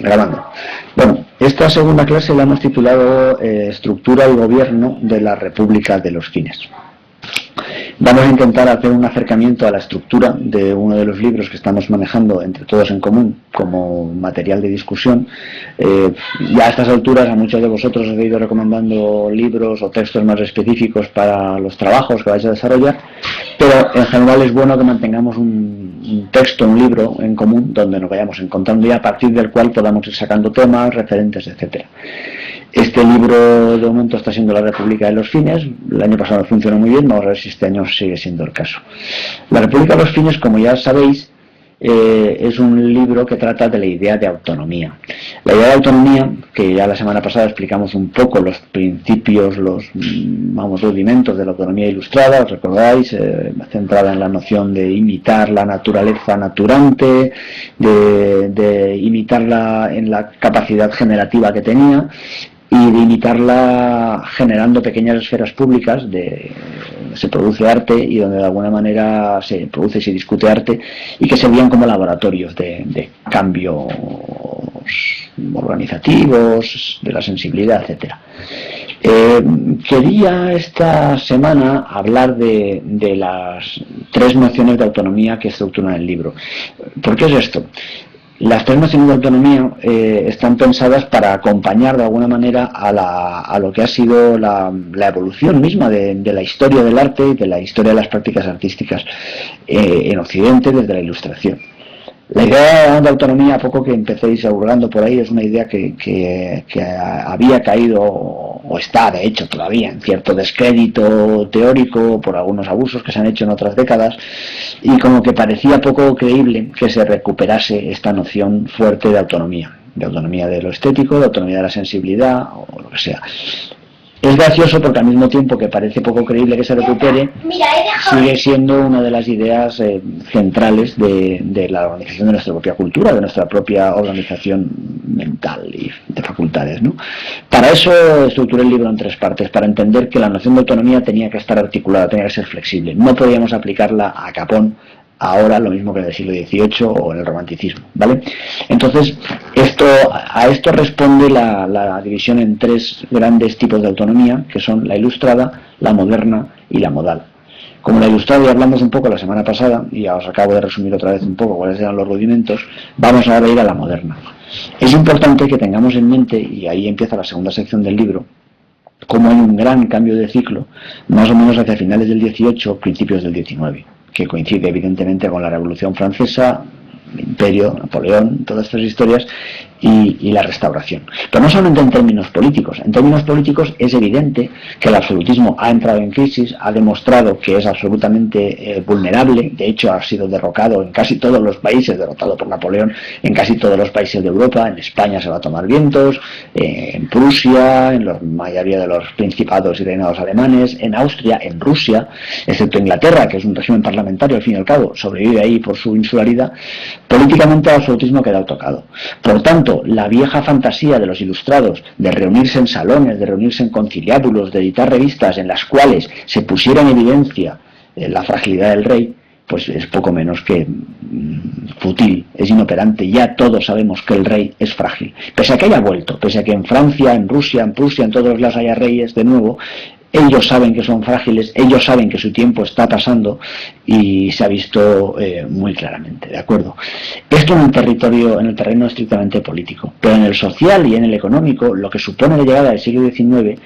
Grabando. Bueno, esta segunda clase la hemos titulado Estructura y Gobierno de la República de los Fines. Vamos a intentar hacer un acercamiento a la estructura de uno de los libros que estamos manejando entre todos en común como material de discusión. Ya a estas alturas a muchos de vosotros os he ido recomendando libros o textos más específicos para los trabajos que vais a desarrollar, pero en general es bueno que mantengamos un texto, un libro en común donde nos vayamos encontrando y a partir del cual podamos ir sacando temas, referentes, etcétera. Este libro de momento está siendo La República de los Fines. El año pasado funcionó muy bien, vamos a ver si este año sigue siendo el caso. La República de los Fines, como ya sabéis, es un libro que trata de la idea de autonomía. La idea de autonomía, que ya la semana pasada explicamos un poco los principios, los rudimentos de la autonomía ilustrada, os recordáis, centrada en la noción de imitar la naturaleza naturante, de imitarla en la capacidad generativa que tenía, y de imitarla generando pequeñas esferas públicas donde se produce arte y donde de alguna manera se produce y se discute arte y que servían como laboratorios de cambios organizativos, de la sensibilidad, etcétera. Quería esta semana hablar de las tres nociones de autonomía que estructuran el libro. ¿Por qué es esto? Las tres nociones de autonomía están pensadas para acompañar de alguna manera a lo que ha sido la evolución misma de la historia del arte y de la historia de las prácticas artísticas en Occidente desde la Ilustración. La idea de autonomía, a poco que empecéis hurgando por ahí, es una idea que había caído, o está de hecho todavía, en cierto descrédito teórico por algunos abusos que se han hecho en otras décadas, y como que parecía poco creíble que se recuperase esta noción fuerte de autonomía de lo estético, de autonomía de la sensibilidad, o lo que sea. Es gracioso porque al mismo tiempo que parece poco creíble que se recupere, sigue siendo una de las ideas centrales de la organización de nuestra propia cultura, de nuestra propia organización mental y de facultades, ¿no? Para eso estructuré el libro en tres partes, para entender que la noción de autonomía tenía que estar articulada, tenía que ser flexible. No podíamos aplicarla a capón ahora, lo mismo que en el siglo XVIII o en el romanticismo, ¿vale? Entonces, a esto responde la división en tres grandes tipos de autonomía, que son la ilustrada, la moderna y la modal. Como la ilustrada ya hablamos un poco la semana pasada, y ya os acabo de resumir otra vez un poco cuáles eran los rudimentos, vamos ahora a ir a la moderna. Es importante que tengamos en mente, y ahí empieza la segunda sección del libro, cómo hay un gran cambio de ciclo, más o menos hacia finales del XVIII, principios del XIX, que coincide evidentemente con la Revolución Francesa, el Imperio, Napoleón, todas estas historias, y la Restauración. Pero no solamente en términos políticos es evidente que el absolutismo ha entrado en crisis, ha demostrado que es absolutamente vulnerable, de hecho ha sido derrocado en casi todos los países, derrotado por Napoleón en casi todos los países de Europa. En España se va a tomar vientos, en Prusia, en la mayoría de los principados y reinados alemanes, en Austria, en Rusia, excepto Inglaterra, que es un régimen parlamentario al fin y al cabo, sobrevive ahí por su insularidad. Políticamente el absolutismo ha quedado tocado. Por tanto, la vieja fantasía de los ilustrados de reunirse en salones, de reunirse en conciliábulos, de editar revistas en las cuales se pusiera en evidencia la fragilidad del rey, pues es poco menos que fútil, es inoperante. Ya todos sabemos que el rey es frágil. Pese a que haya vuelto, pese a que en Francia, en Rusia, en Prusia, en todos los lados haya reyes de nuevo, ellos saben que son frágiles, ellos saben que su tiempo está pasando y se ha visto muy claramente, ¿de acuerdo? Esto en el terreno estrictamente político, pero en el social y en el económico, lo que supone la llegada del siglo XIX,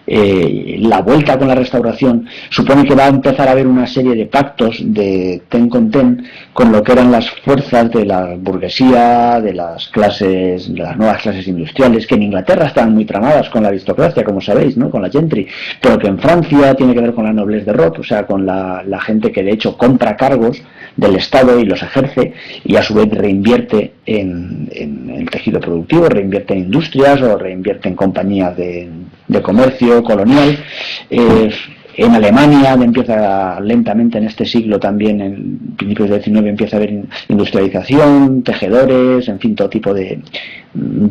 la vuelta con la Restauración, supone que va a empezar a haber una serie de pactos de ten con lo que eran las fuerzas de la burguesía, de las nuevas clases industriales, que en Inglaterra estaban muy tramadas con la aristocracia, como sabéis, ¿no? Con la gentry, pero que en Francia tiene que ver con la noblesse de robe, o sea, con la gente que de hecho compra cargos del Estado y los ejerce y a su vez reinvierte en el tejido productivo, reinvierte en industrias o reinvierte en compañías de comercio colonial. En Alemania empieza lentamente en este siglo también, en principios del XIX, empieza a haber industrialización, tejedores, en fin, todo tipo de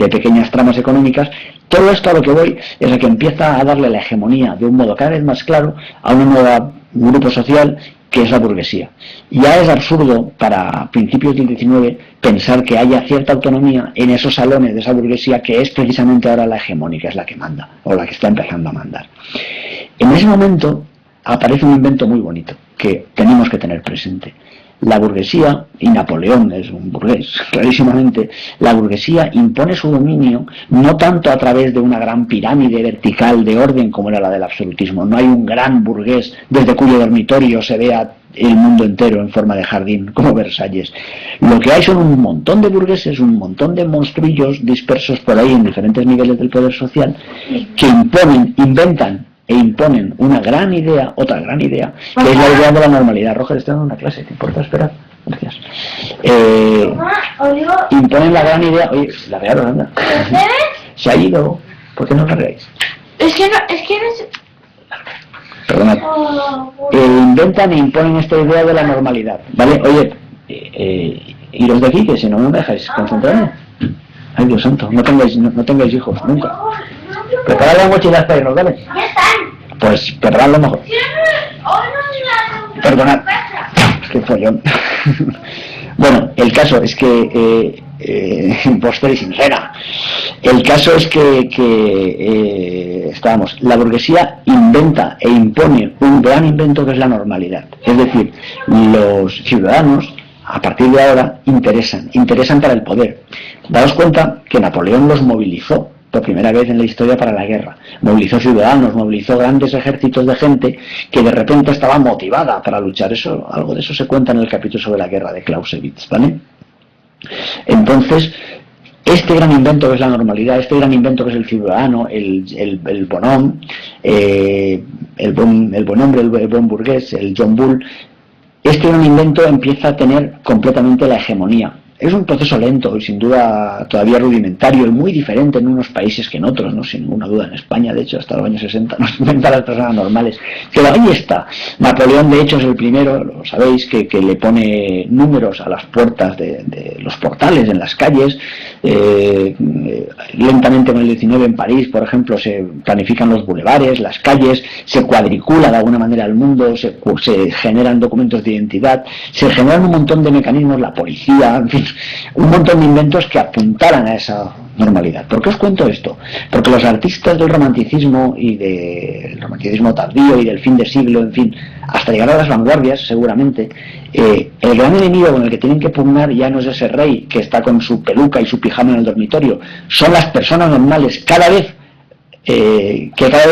pequeñas tramas económicas. Todo esto a lo que voy es a que empieza a darle la hegemonía de un modo cada vez más claro a un nuevo grupo social que es la burguesía. Ya es absurdo para principios del XIX pensar que haya cierta autonomía en esos salones de esa burguesía que es precisamente ahora la hegemónica, es la que manda, o la que está empezando a mandar. En ese momento aparece un invento muy bonito que tenemos que tener presente. La burguesía, y Napoleón es un burgués, clarísimamente, la burguesía impone su dominio no tanto a través de una gran pirámide vertical de orden como era la del absolutismo. No hay un gran burgués desde cuyo dormitorio se vea el mundo entero en forma de jardín, como Versalles. Lo que hay son un montón de burgueses, un montón de monstrillos dispersos por ahí en diferentes niveles del poder social, que imponen, inventan e imponen una gran idea, otra gran idea, que es la idea de la normalidad. Roger, está en una clase, ¿te importa esperar? Gracias. Imponen la gran idea. Oye, la real, anda. Se ha ido. ¿Por qué no la reáis? Es que no es... Perdonad. Inventan e imponen esta idea de la normalidad, ¿vale? Oye, iros de aquí, que si no me dejáis concentrarme. Ay, Dios santo, no tengáis hijos, nunca. Preparad las mochilas para irnos, ¿vale? Ya están. Pues preparadlo mejor. Perdonad, qué follón. Bueno, el caso es que impostor y sincera. El caso es que la burguesía inventa e impone un gran invento que es la normalidad. Es decir, los ciudadanos a partir de ahora interesan para el poder. Daos cuenta que Napoleón los movilizó por primera vez en la historia para la guerra. Movilizó ciudadanos, movilizó grandes ejércitos de gente que de repente estaba motivada para luchar. Algo de eso se cuenta en el capítulo sobre la guerra de Clausewitz, ¿vale? Entonces, este gran invento que es la normalidad, este gran invento que es el ciudadano, el bonhomme, el buen hombre, el buen burgués, el John Bull, este gran invento empieza a tener completamente la hegemonía. Es un proceso lento y sin duda todavía rudimentario y muy diferente en unos países que en otros, ¿no? Sin ninguna duda. En España, de hecho, hasta los años 60 no se inventan las personas normales. Pero ahí está. Napoleón, de hecho, es el primero, lo sabéis, que le pone números a las puertas de los portales en las calles. Lentamente en el 19 en París, por ejemplo, se planifican los bulevares, las calles, se cuadricula de alguna manera el mundo, se generan documentos de identidad, se generan un montón de mecanismos, la policía, en fin, un montón de inventos que apuntaran a esa normalidad. ¿Por qué os cuento esto? Porque los artistas del romanticismo y del romanticismo tardío y del fin de siglo, en fin, hasta llegar a las vanguardias, seguramente, el gran enemigo con el que tienen que pugnar ya no es ese rey que está con su peluca y su pijama en el dormitorio, son las personas normales, que cada vez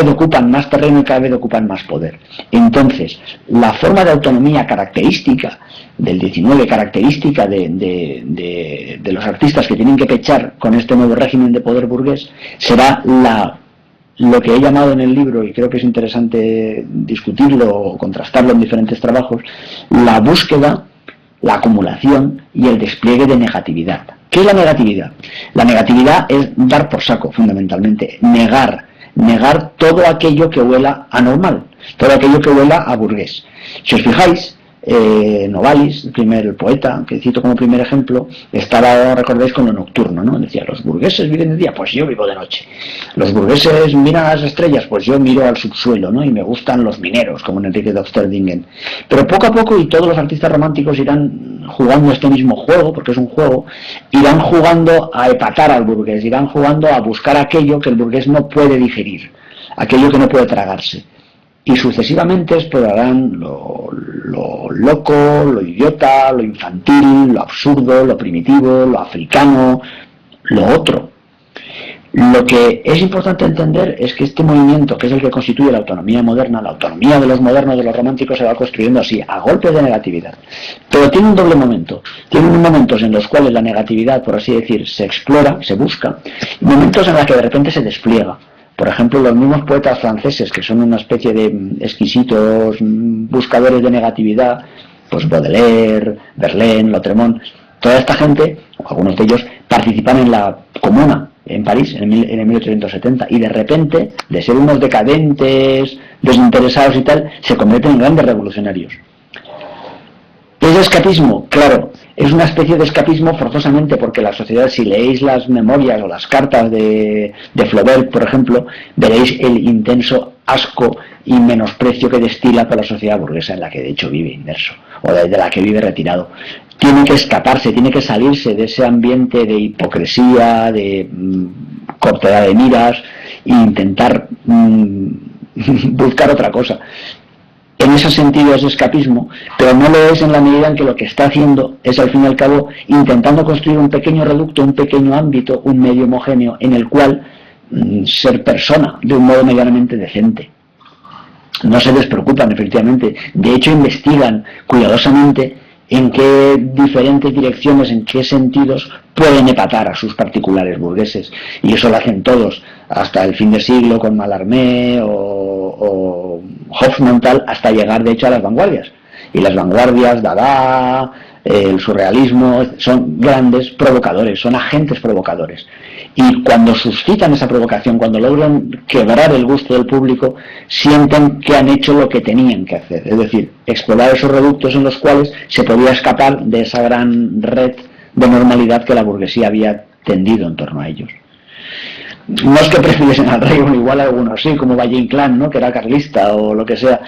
ocupan más terreno y cada vez ocupan más poder. Entonces, la forma de autonomía característica del 19, característica de los artistas que tienen que pechar con este nuevo régimen de poder burgués, será lo que he llamado en el libro, y creo que es interesante discutirlo o contrastarlo en diferentes trabajos, la búsqueda, la acumulación y el despliegue de negatividad. ¿Qué es la negatividad? La negatividad es dar por saco, fundamentalmente, negar todo aquello que huela a normal, todo aquello que huela a burgués. Si os fijáis, Novalis, el poeta que cito como primer ejemplo, estaba, recordáis, con lo nocturno, ¿no? Decía, los burgueses viven de día, pues yo vivo de noche. Los burgueses miran a las estrellas, pues yo miro al subsuelo, ¿no? Y me gustan los mineros, como en Enrique de Ofterdingen. Pero poco a poco, y todos los artistas románticos irán jugando este mismo juego, porque es un juego, irán jugando a epatar al burgués, irán jugando a buscar aquello que el burgués no puede digerir, aquello que no puede tragarse. Y sucesivamente explorarán lo loco, lo idiota, lo infantil, lo absurdo, lo primitivo, lo africano, lo otro. Lo que es importante entender es que este movimiento, que es el que constituye la autonomía moderna, la autonomía de los modernos, de los románticos, se va construyendo así, a golpe de negatividad. Pero tiene un doble momento. Tiene momentos en los cuales la negatividad, por así decir, se explora, se busca, y momentos en los que de repente se despliega. Por ejemplo, los mismos poetas franceses, que son una especie de exquisitos buscadores de negatividad, pues Baudelaire, Verlaine, Lautréamont, toda esta gente, o algunos de ellos, participan en la Comuna en París en el 1870, y de repente, de ser unos decadentes, desinteresados y tal, se convierten en grandes revolucionarios. ¿Es escapismo? Claro, es una especie de escapismo forzosamente, porque la sociedad, si leéis las memorias o las cartas de Flaubert, por ejemplo, veréis el intenso asco y menosprecio que destila por la sociedad burguesa en la que de hecho vive inmerso, o de la que vive retirado. Tiene que escaparse, tiene que salirse de ese ambiente de hipocresía, de cortedad de miras, e intentar buscar otra cosa. En ese sentido es escapismo, pero no lo es en la medida en que lo que está haciendo es, al fin y al cabo, intentando construir un pequeño reducto, un pequeño ámbito, un medio homogéneo, en el cual ser persona de un modo medianamente decente. No se despreocupan, efectivamente. De hecho, investigan cuidadosamente en qué diferentes direcciones, en qué sentidos pueden empatar a sus particulares burgueses. Y eso lo hacen todos, hasta el fin de siglo con Mallarmé o Hofmannsthal, hasta llegar de hecho a las vanguardias. Y las vanguardias, Dada, el surrealismo, son grandes provocadores, son agentes provocadores. Y cuando suscitan esa provocación, cuando logran quebrar el gusto del público, sienten que han hecho lo que tenían que hacer. Es decir, explorar esos reductos en los cuales se podía escapar de esa gran red de normalidad que la burguesía había tendido en torno a ellos. No es que prefiriesen al rey, igual algunos sí, como Valle Inclán, ¿no?, que era carlista o lo que sea.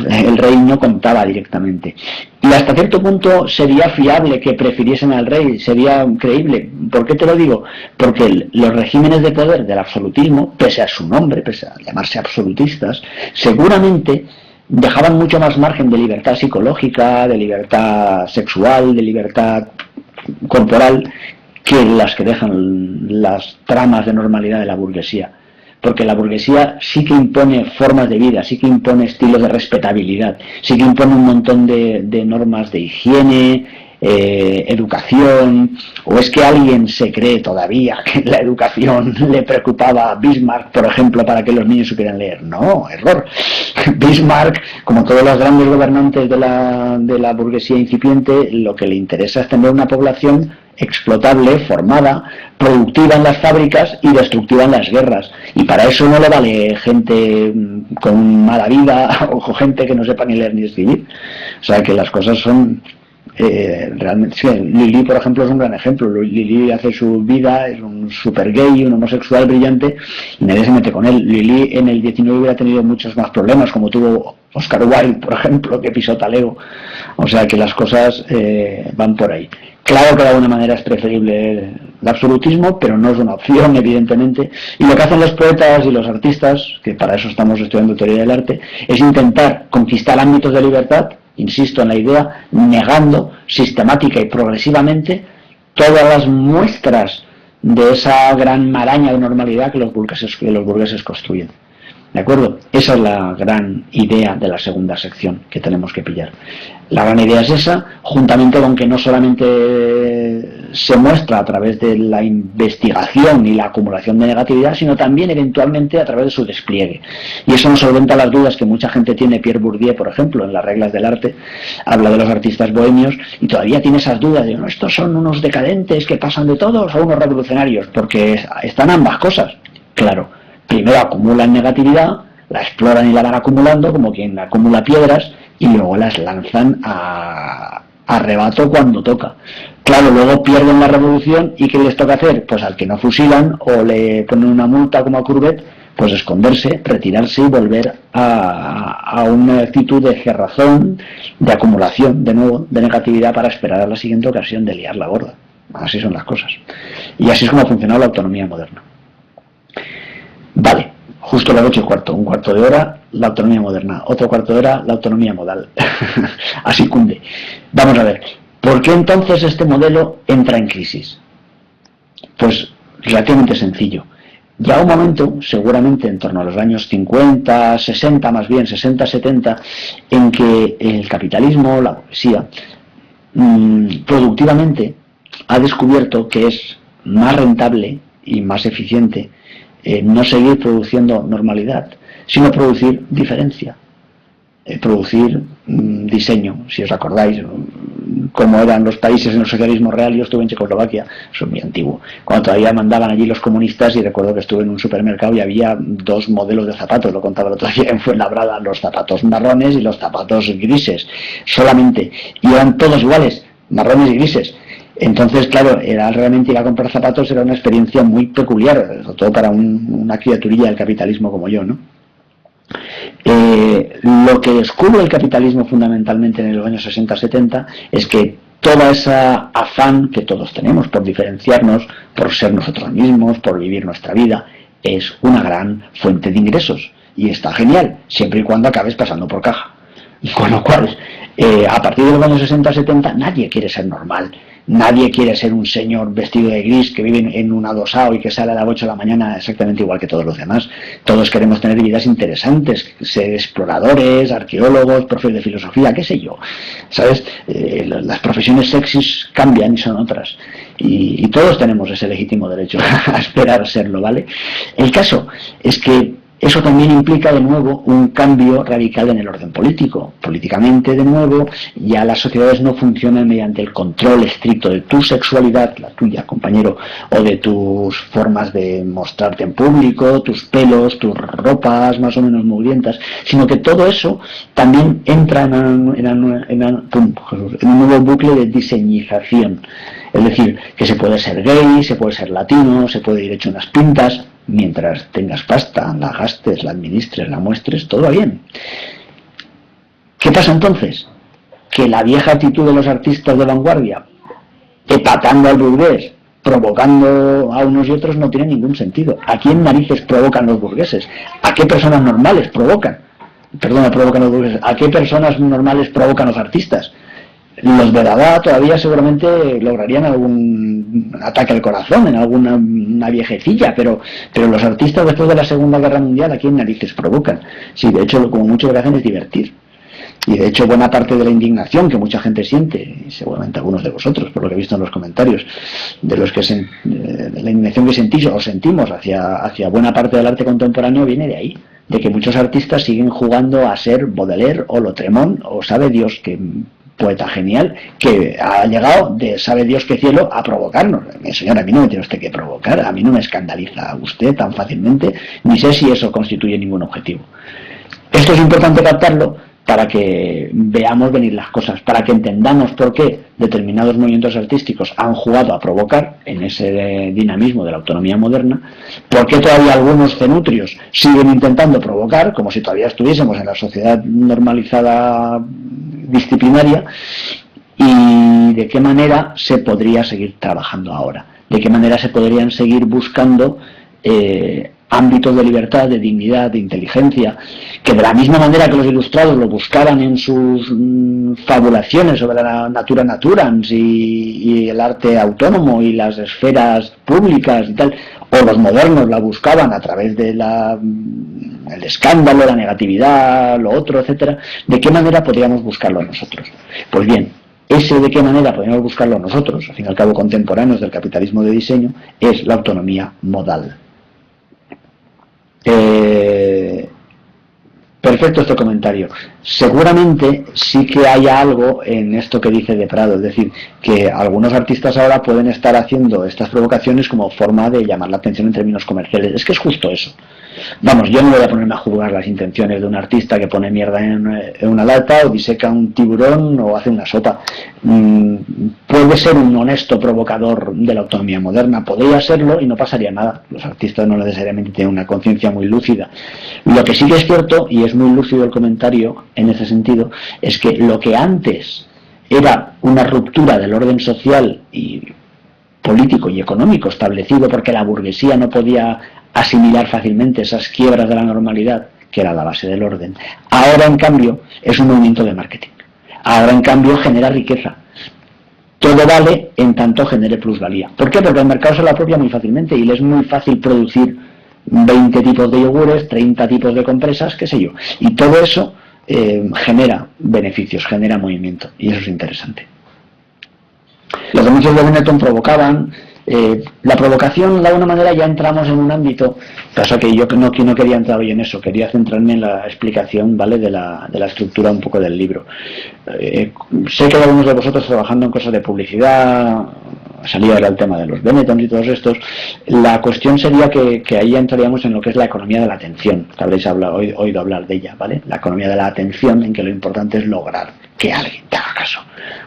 El rey no contaba directamente. Y hasta cierto punto sería fiable que prefiriesen al rey, sería creíble. ¿Por qué te lo digo? Porque los regímenes de poder del absolutismo, pese a su nombre, pese a llamarse absolutistas, seguramente dejaban mucho más margen de libertad psicológica, de libertad sexual, de libertad corporal, que las que dejan las tramas de normalidad de la burguesía. Porque la burguesía sí que impone formas de vida, sí que impone estilos de respetabilidad, sí que impone un montón de normas de higiene, educación. ¿O es que alguien se cree todavía que la educación le preocupaba a Bismarck, por ejemplo, para que los niños supieran leer? No, error. Bismarck, como todos los grandes gobernantes de la burguesía incipiente, lo que le interesa es tener una población explotable, formada, productiva en las fábricas y destructiva en las guerras. Y para eso no le vale gente con mala vida o gente que no sepa ni leer ni escribir. O sea que las cosas son realmente... Sí, Lili, por ejemplo, es un gran ejemplo. Lili hace su vida, es un super gay, un homosexual brillante, y nadie se mete con él. Lili en el 19 hubiera tenido muchos más problemas, como tuvo Oscar Wilde, por ejemplo, que pisó talego. O sea que las cosas van por ahí. Claro que de alguna manera es preferible el absolutismo, pero no es una opción, evidentemente. Y lo que hacen los poetas y los artistas, que para eso estamos estudiando teoría del arte, es intentar conquistar ámbitos de libertad, insisto en la idea, negando sistemática y progresivamente todas las muestras de esa gran maraña de normalidad que los burgueses construyen. ¿De acuerdo? Esa es la gran idea de la segunda sección que tenemos que pillar. La gran idea es esa, juntamente con que no solamente se muestra a través de la investigación y la acumulación de negatividad, sino también eventualmente a través de su despliegue. Y eso nos solventa las dudas que mucha gente tiene. Pierre Bourdieu, por ejemplo, en las reglas del arte, habla de los artistas bohemios y todavía tiene esas dudas de, no, estos son unos decadentes que pasan de todos a unos revolucionarios, porque están ambas cosas. Claro, primero acumulan negatividad, la exploran y la van acumulando como quien acumula piedras, y luego las lanzan a rebato cuando toca. Claro, luego pierden la revolución y ¿qué les toca hacer? Pues al que no fusilan o le ponen una multa como a Courbet, pues esconderse, retirarse y volver a una actitud de cerrazón, de acumulación, de nuevo, de negatividad para esperar a la siguiente ocasión de liar la gorda. Así son las cosas. Y así es como ha funcionado la autonomía moderna. Vale. Justo las 8:15, un cuarto de hora, la autonomía moderna, otro cuarto de hora, la autonomía modal. Así cunde. Vamos a ver, ¿por qué entonces este modelo entra en crisis? Pues relativamente sencillo. Ya un momento, seguramente en torno a los años 50, 60 más bien, 60, 70, en que el capitalismo, la burguesía, productivamente ha descubierto que es más rentable y más eficiente no seguir produciendo normalidad, sino producir diferencia, producir diseño. Si os acordáis cómo eran los países en el socialismo real, yo estuve en Checoslovaquia, eso es muy antiguo, cuando todavía mandaban allí los comunistas, y recuerdo que estuve en un supermercado y había dos modelos de zapatos, lo contaba el otro día en Fuenlabrada, los zapatos marrones y los zapatos grises, solamente, y eran todos iguales, marrones y grises. Entonces, claro, era realmente ir a comprar zapatos era una experiencia muy peculiar, sobre todo para una criaturilla del capitalismo como yo, ¿no? Lo que descubre el capitalismo fundamentalmente en los años 60-70 es que toda esa afán que todos tenemos por diferenciarnos, por ser nosotros mismos, por vivir nuestra vida, es una gran fuente de ingresos. Y está genial, siempre y cuando acabes pasando por caja. Con lo cual, a partir de los años 60-70, nadie quiere ser normal. Nadie quiere ser un señor vestido de gris que vive en un adosado y que sale a las 8 de la mañana exactamente igual que todos los demás. Todos queremos tener vidas interesantes, ser exploradores, arqueólogos, profes de filosofía, qué sé yo. ¿Sabes? Las profesiones sexys cambian y son otras. Y todos tenemos ese legítimo derecho a esperar serlo, ¿vale? El caso es que eso también implica, de nuevo, un cambio radical en el orden político. Políticamente, de nuevo, ya las sociedades no funcionan mediante el control estricto de tu sexualidad, la tuya, compañero, o de tus formas de mostrarte en público, tus pelos, tus ropas más o menos mugrientas, sino que todo eso también entra en un nuevo bucle de diseñización. Es decir, que se puede ser gay, se puede ser latino, se puede ir hecho unas pintas, mientras tengas pasta, la gastes, la administres, la muestres, todo va bien. ¿Qué pasa entonces? Que la vieja actitud de los artistas de vanguardia, epatando al burgués, provocando a unos y otros, no tiene ningún sentido. ¿A quién narices provocan los burgueses? ¿A qué personas normales provocan? Provocan los burgueses. ¿A qué personas normales provocan los artistas? Los de Dada todavía seguramente lograrían algún ataque al corazón en alguna una viejecilla, pero los artistas después de la Segunda Guerra Mundial, ¿a quién narices provocan? Sí, de hecho, como mucho lo que hacen es divertir. Y de hecho, buena parte de la indignación que mucha gente siente, y seguramente algunos de vosotros, por lo que he visto en los comentarios, de la indignación que sentís o sentimos hacia buena parte del arte contemporáneo, viene de ahí, de que muchos artistas siguen jugando a ser Baudelaire o Lautréamont o sabe Dios que poeta genial, que ha llegado de sabe Dios qué cielo a provocarnos. Señora, a mí no me tiene usted que provocar, a mí no me escandaliza usted tan fácilmente, ni sé si eso constituye ningún objetivo. Esto es importante captarlo para que veamos venir las cosas, para que entendamos por qué determinados movimientos artísticos han jugado a provocar en ese dinamismo de la autonomía moderna, por qué todavía algunos cenutrios siguen intentando provocar, como si todavía estuviésemos en la sociedad normalizada disciplinaria, y de qué manera se podría seguir trabajando ahora, de qué manera se podrían seguir buscando ámbitos de libertad, de dignidad, de inteligencia, que de la misma manera que los ilustrados lo buscaban en sus fabulaciones sobre la natura naturans y el arte autónomo y las esferas públicas y tal, o los modernos la buscaban a través de el escándalo, la negatividad, lo otro, etcétera, ¿de qué manera podríamos buscarlo nosotros? Pues bien, ese de qué manera podríamos buscarlo nosotros, al fin y al cabo contemporáneos del capitalismo de diseño, es la autonomía modal. Perfecto este comentario. Seguramente sí que haya algo en esto que dice de Prado, es decir, que algunos artistas ahora pueden estar haciendo estas provocaciones como forma de llamar la atención en términos comerciales. Es que es justo eso. Vamos, yo no voy a ponerme a juzgar las intenciones de un artista que pone mierda en una lata o diseca un tiburón o hace una sopa. Puede ser un honesto provocador de la autonomía moderna, podría serlo y no pasaría nada. Los artistas no necesariamente tienen una conciencia muy lúcida. Lo que sí que es cierto, y es muy lúcido el comentario en ese sentido, es que lo que antes era una ruptura del orden social y político y económico establecido porque la burguesía no podía asimilar fácilmente esas quiebras de la normalidad, que era la base del orden, ahora en cambio es un movimiento de marketing. Ahora en cambio genera riqueza. Todo vale en tanto genere plusvalía. ¿Por qué? Porque el mercado se lo apropia muy fácilmente y le es muy fácil producir 20 tipos de yogures, 30 tipos de compresas, qué sé yo. Y todo eso genera beneficios, genera movimiento, y eso es interesante. Los anuncios de Benetton provocaban. La provocación, de alguna manera, ya entramos en un ámbito, pasa que yo no quería entrar hoy en eso, quería centrarme en la explicación, ¿vale?, de la estructura un poco del libro. Sé que algunos de vosotros trabajando en cosas de publicidad, salía ahora el tema de los Benetton y todos estos, la cuestión sería que ahí entraríamos en lo que es la economía de la atención, que habréis oído hablar de ella, ¿vale? La economía de la atención, en que lo importante es lograr que alguien te haga caso,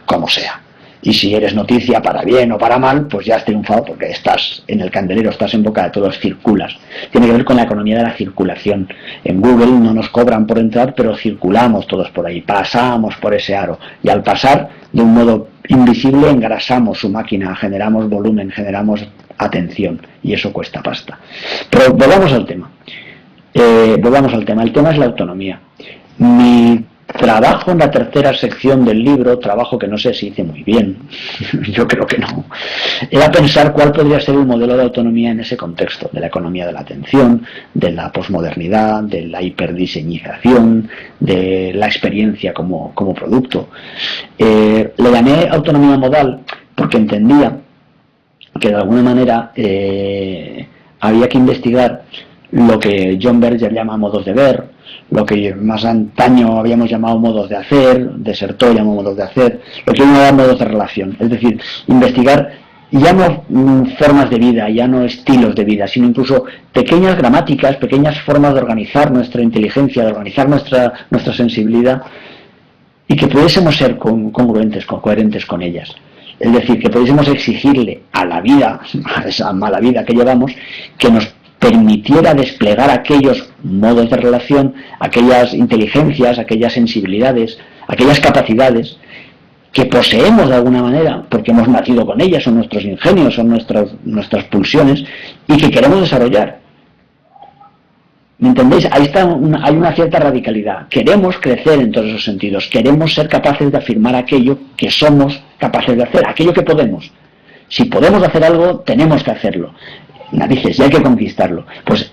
como sea. Y si eres noticia para bien o para mal, pues ya has triunfado porque estás en el candelero, estás en boca de todos, circulas. Tiene que ver con la economía de la circulación. En Google no nos cobran por entrar, pero circulamos todos por ahí, pasamos por ese aro. Y al pasar, de un modo invisible, engrasamos su máquina, generamos volumen, generamos atención. Y eso cuesta pasta. Pero volvamos al tema. El tema es la autonomía. Mi trabajo en la tercera sección del libro, trabajo que no sé si hice muy bien, yo creo que no, era pensar cuál podría ser el modelo de autonomía en ese contexto, de la economía de la atención, de la posmodernidad, de la hiperdiseñización, de la experiencia como producto. Le llamé autonomía modal porque entendía que de alguna manera había que investigar lo que John Berger llama modos de ver, lo que más antaño habíamos llamado modos de hacer, Desertó llamó modos de hacer, lo que hoy llama modos de relación, es decir, investigar ya no formas de vida, ya no estilos de vida, sino incluso pequeñas gramáticas, pequeñas formas de organizar nuestra inteligencia, de organizar nuestra sensibilidad, y que pudiésemos ser congruentes, coherentes con ellas. Es decir, que pudiésemos exigirle a la vida, a esa mala vida que llevamos, que nos permitiera desplegar aquellos modos de relación, aquellas inteligencias, aquellas sensibilidades, aquellas capacidades que poseemos de alguna manera, porque hemos nacido con ellas, son nuestros ingenios, son nuestras pulsiones, y que queremos desarrollar. ¿Me entendéis? Ahí hay una cierta radicalidad. Queremos crecer en todos esos sentidos, queremos ser capaces de afirmar aquello que somos capaces de hacer, aquello que podemos. Si podemos hacer algo, tenemos que hacerlo. Narices, y hay que conquistarlo. Pues,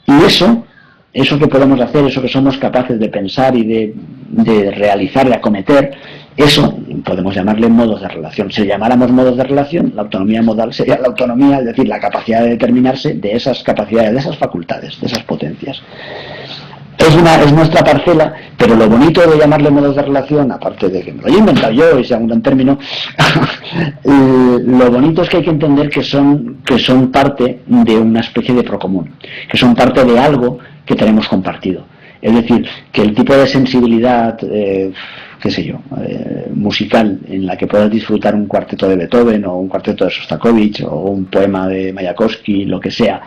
y eso que podemos hacer, eso que somos capaces de pensar y de realizar, de acometer, eso podemos llamarle modos de relación. Si llamáramos modos de relación, la autonomía modal sería la autonomía, es decir, la capacidad de determinarse de esas capacidades, de esas facultades, de esas potencias. Es nuestra parcela, pero lo bonito de llamarle modos de relación, aparte de que me lo he inventado yo y sea un gran término, lo bonito es que hay que entender que son parte de una especie de procomún, que son parte de algo que tenemos compartido. Es decir, que el tipo de sensibilidad, musical, en la que puedas disfrutar un cuarteto de Beethoven o un cuarteto de Shostakovich o un poema de Mayakovsky, lo que sea,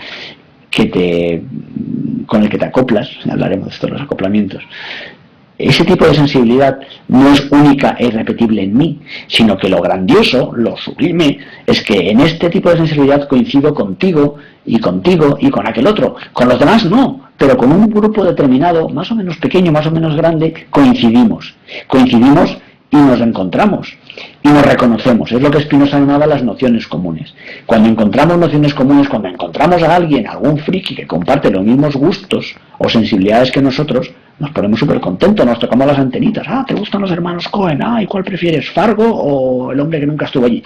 con el que te acoplas, hablaremos de estos los acoplamientos. Ese tipo de sensibilidad no es única e irrepetible en mí, sino que lo grandioso, lo sublime, es que en este tipo de sensibilidad coincido contigo y con aquel otro. Con los demás no, pero con un grupo determinado, más o menos pequeño, más o menos grande, coincidimos y nos encontramos y nos reconocemos. Es lo que Spinoza llamaba las nociones comunes. Cuando encontramos nociones comunes, cuando encontramos a alguien, algún friki que comparte los mismos gustos o sensibilidades que nosotros, nos ponemos súper contentos, nos tocamos las antenitas. ¿Te gustan los hermanos Cohen? ¿Y cuál prefieres, Fargo o el hombre que nunca estuvo allí?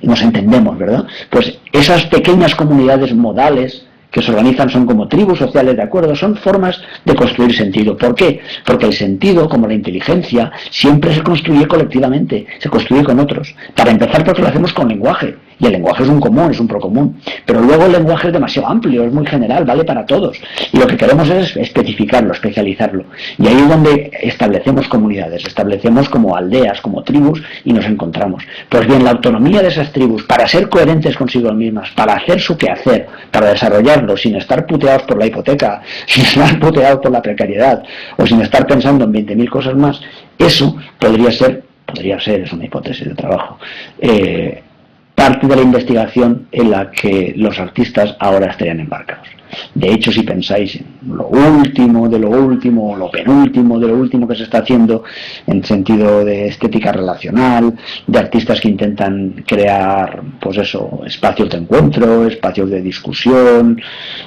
Y nos entendemos, ¿verdad? Pues esas pequeñas comunidades modales que se organizan son como tribus sociales, ¿de acuerdo? Son formas de construir sentido. ¿Por qué? Porque el sentido, como la inteligencia, siempre se construye colectivamente, se construye con otros. Para empezar, porque lo hacemos con lenguaje. Y el lenguaje es un común, es un procomún. Pero luego el lenguaje es demasiado amplio, es muy general, vale para todos. Y lo que queremos es especificarlo, especializarlo. Y ahí es donde establecemos comunidades, establecemos como aldeas, como tribus, y nos encontramos. Pues bien, la autonomía de esas tribus, para ser coherentes consigo mismas, para hacer su quehacer, para desarrollarlo, sin estar puteados por la hipoteca, sin estar puteados por la precariedad, o sin estar pensando en 20.000 cosas más, eso podría ser, es una hipótesis de trabajo, parte de la investigación en la que los artistas ahora estarían embarcados. De hecho, si pensáis en lo último de lo último, lo penúltimo de lo último que se está haciendo en sentido de estética relacional, de artistas que intentan crear, pues eso, espacios de encuentro, espacios de discusión,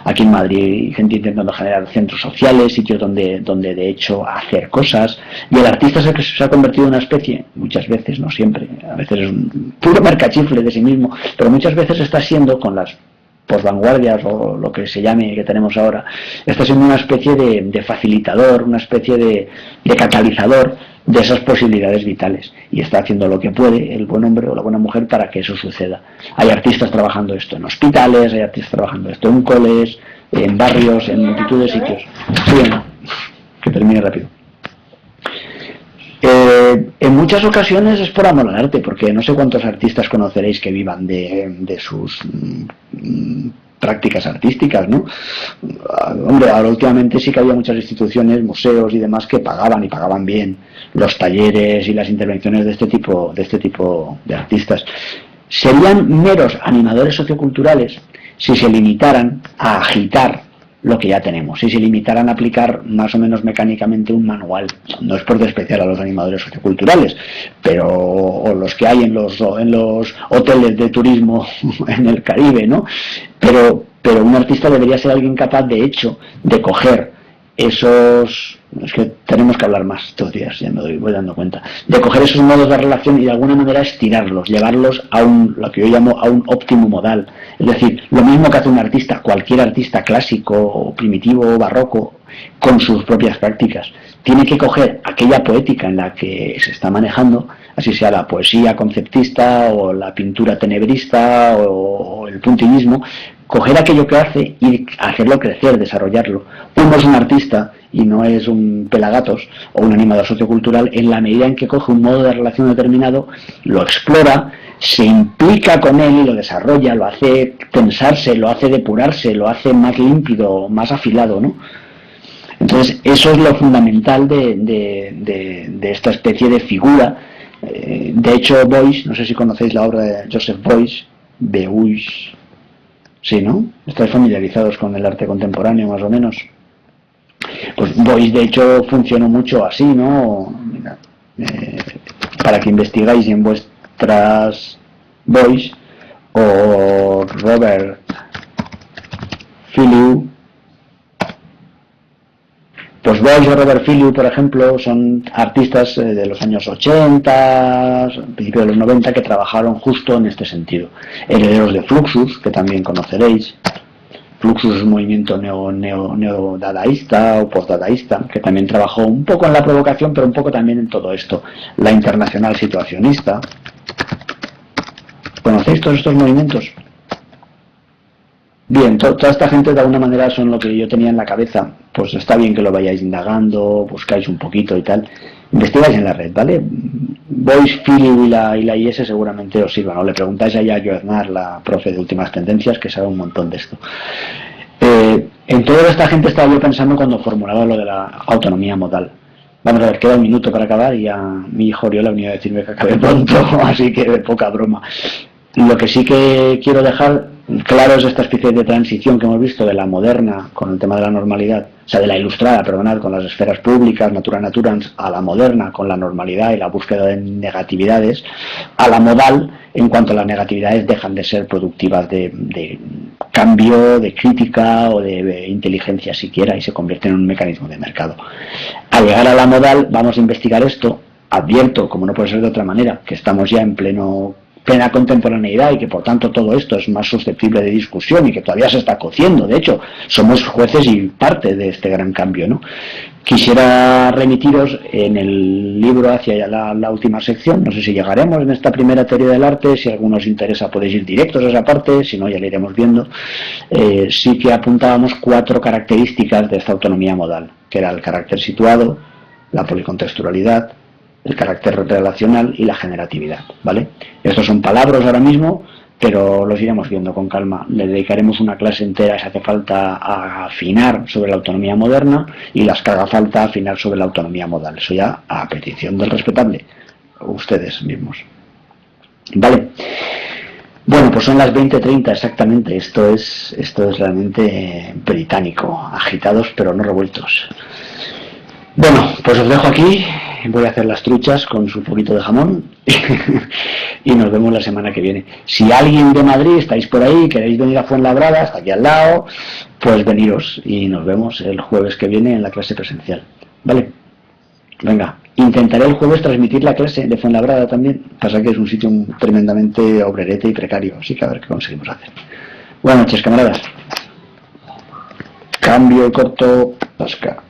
aquí en Madrid hay gente intentando generar centros sociales, sitios donde de hecho hacer cosas, y el artista se ha convertido en una especie, muchas veces, no siempre, a veces es un puro mercachifle de sí mismo, pero muchas veces está siendo, con las posvanguardias o lo que se llame que tenemos ahora, está siendo una especie de facilitador, una especie de catalizador de esas posibilidades vitales, y está haciendo lo que puede el buen hombre o la buena mujer para que eso suceda. Hay artistas trabajando esto en hospitales, hay artistas trabajando esto en coles, en barrios, en multitud de sitios. Sí, que termine rápido. En muchas ocasiones es por amor al arte, porque no sé cuántos artistas conoceréis que vivan de sus prácticas artísticas, ¿no? Hombre, ahora últimamente sí que había muchas instituciones, museos y demás que pagaban y pagaban bien los talleres y las intervenciones de este tipo de artistas. Serían meros animadores socioculturales si se limitaran a agitar lo que ya tenemos, si se limitaran a aplicar más o menos mecánicamente un manual. No es por despreciar a los animadores socioculturales, pero o los que hay en los hoteles de turismo en el Caribe, ¿no? Pero un artista debería ser alguien capaz, de hecho, de coger esos... Es que tenemos que hablar más estos días, ya me voy dando cuenta. De coger esos modos de relación y de alguna manera estirarlos, llevarlos a lo que yo llamo a un óptimo modal. Es decir, lo mismo que hace un artista, cualquier artista clásico, primitivo, barroco, con sus propias prácticas. Tiene que coger aquella poética en la que se está manejando, así sea la poesía conceptista o la pintura tenebrista o el puntillismo, coger aquello que hace y hacerlo crecer, desarrollarlo. Uno es un artista y no es un pelagatos o un animador sociocultural en la medida en que coge un modo de relación determinado, lo explora, se implica con él y lo desarrolla, lo hace tensarse, lo hace depurarse, lo hace más límpido, más afilado, ¿no? Entonces, eso es lo fundamental de esta especie de figura. De hecho, Beuys, no sé si conocéis la obra de Joseph Beuys, sí, ¿no? Estáis familiarizados con el arte contemporáneo, más o menos. Pues Beuys, de hecho, funcionó mucho así, ¿no? Mira, para que investigáis en vuestras Beuys o Robert Filiu. Pues Beuys o Robert Filiu, por ejemplo, son artistas de los años 80, principios de los 90, que trabajaron justo en este sentido. Herederos de Fluxus, que también conoceréis. Fluxus es un movimiento neo-dadaísta o postdadaísta, que también trabajó un poco en la provocación, pero un poco también en todo esto. La internacional situacionista. ¿Conocéis todos estos movimientos? Bien, toda esta gente de alguna manera son lo que yo tenía en la cabeza. Pues está bien que lo vayáis indagando, buscáis un poquito y tal. Investigáis en la red, ¿vale? Beuys, Filiu y la IS seguramente os sirvan. O le preguntáis allá a Joeznar, la profe de Últimas Tendencias, que sabe un montón de esto. En toda esta gente estaba yo pensando cuando formulaba lo de la autonomía modal. Vamos a ver, queda un minuto para acabar y ya mi hijo Oriola venía a decirme que acabe pronto, así que de poca broma. Lo que sí que quiero dejar claro es esta especie de transición que hemos visto de la moderna con el tema de la normalidad, o sea, de la ilustrada, perdonad, con las esferas públicas, natura naturans, a la moderna con la normalidad y la búsqueda de negatividades, a la modal en cuanto las negatividades dejan de ser productivas de cambio, de crítica o de inteligencia siquiera y se convierten en un mecanismo de mercado. Al llegar a la modal vamos a investigar esto. Advierto, como no puede ser de otra manera, que estamos ya en plena contemporaneidad y que por tanto todo esto es más susceptible de discusión y que todavía se está cociendo. De hecho, somos jueces y parte de este gran cambio, ¿no? Quisiera remitiros en el libro hacia la última sección. No sé si llegaremos en esta primera teoría del arte. Si a alguno os interesa podéis ir directos a esa parte, si no ya la iremos viendo. Sí que apuntábamos 4 características de esta autonomía modal, que era el carácter situado, la policontextualidad, el carácter relacional y la generatividad, ¿vale? Estos son palabras ahora mismo, pero los iremos viendo con calma. Le dedicaremos una clase entera si hace falta a afinar sobre la autonomía moderna y las que haga falta a afinar sobre la autonomía modal. Eso ya a petición del respetable, ustedes mismos. ¿Vale? Bueno, pues son las 20:30 exactamente. Esto es realmente británico. Agitados pero no revueltos. Bueno, pues os dejo aquí. Voy a hacer las truchas con su poquito de jamón y nos vemos la semana que viene. Si alguien de Madrid estáis por ahí, queréis venir a Fuenlabrada, hasta aquí al lado, pues veniros y nos vemos el jueves que viene en la clase presencial. ¿Vale? Venga, intentaré el jueves transmitir la clase de Fuenlabrada también. Pasa que es un sitio tremendamente obrerete y precario, así que a ver qué conseguimos hacer. Buenas noches, camaradas. Cambio corto, pasca.